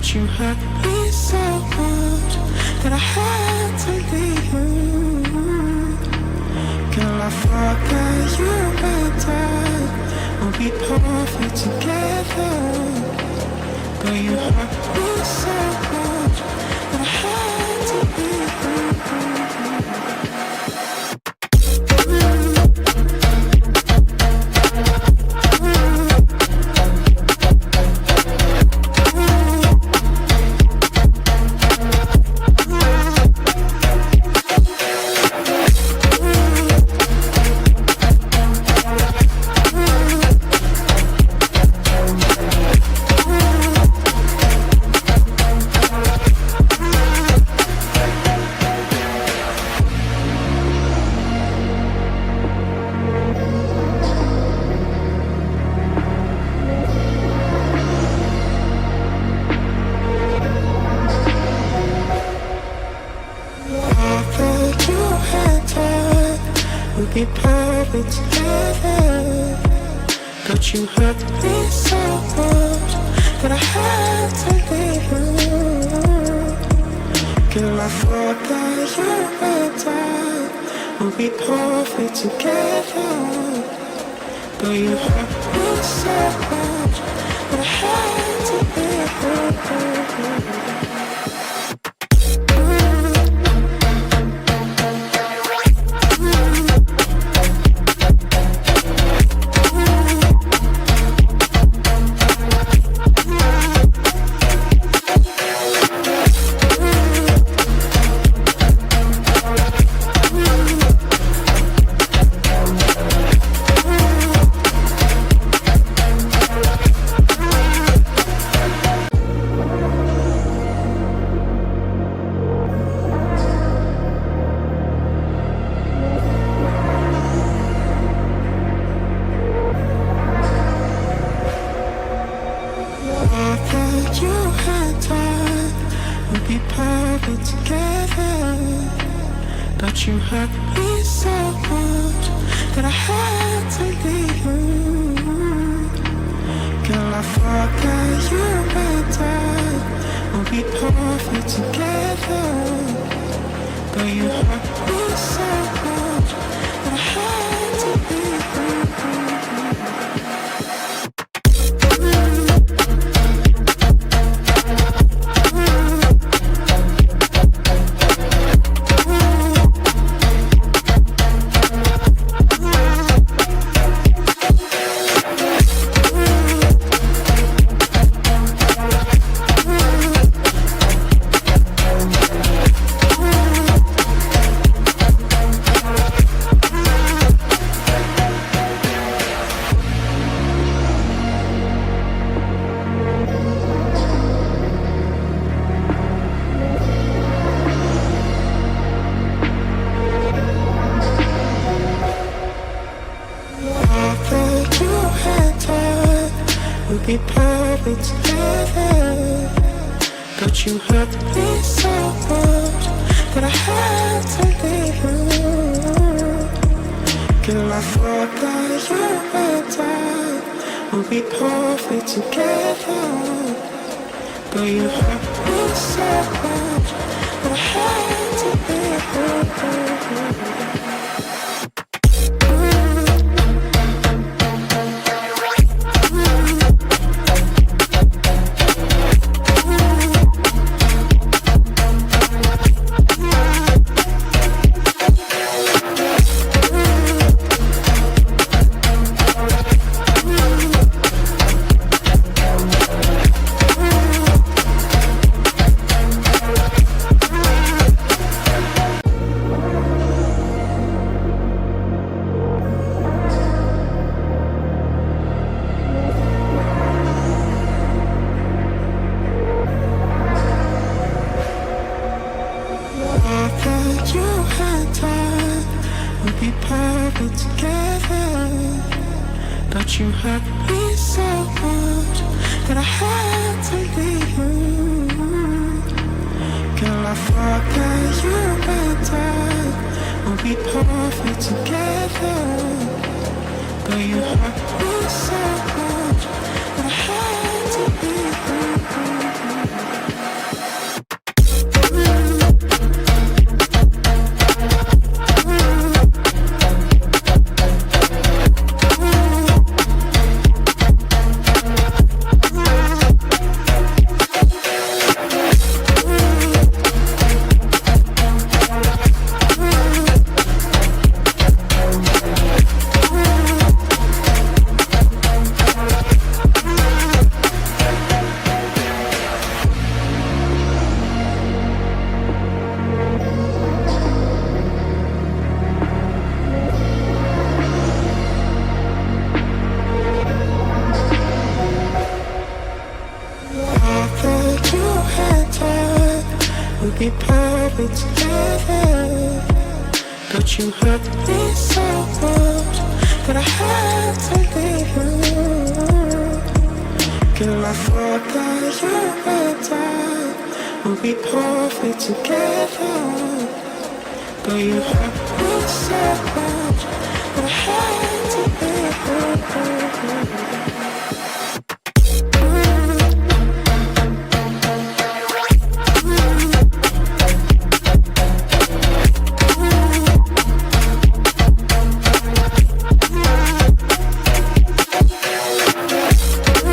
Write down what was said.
But you hurt me so much that I had to leave you. Girl, I thought that you and I would be perfect together. But you hurt me so much that I had to leave you. Be perfect together, but you hurt me so much that I had to leave you. Girl, I thought that you and I would be perfect together, but you hurt me so much that I had to leave you. Be perfect together, but you hurt me so much that I had to leave you. Girl, I thought that you and I would be perfect together, but you hurt me so much that I had to leave you. Be perfect together, but you hurt me so much that I had to leave you. Girl, I thought that you and I would be perfect together, but you hurt me so much that I had to leave you. Be perfect together, but you hurt me so much that I had to leave you. Girl, I thought that you and I would be perfect together, but you hurt me so much that I had to leave you. we'd be perfect together. But you hurt me so much that I had to leave you. Girl, I thought that you and I would be perfect together. But you hurt me so much that I had to leave you.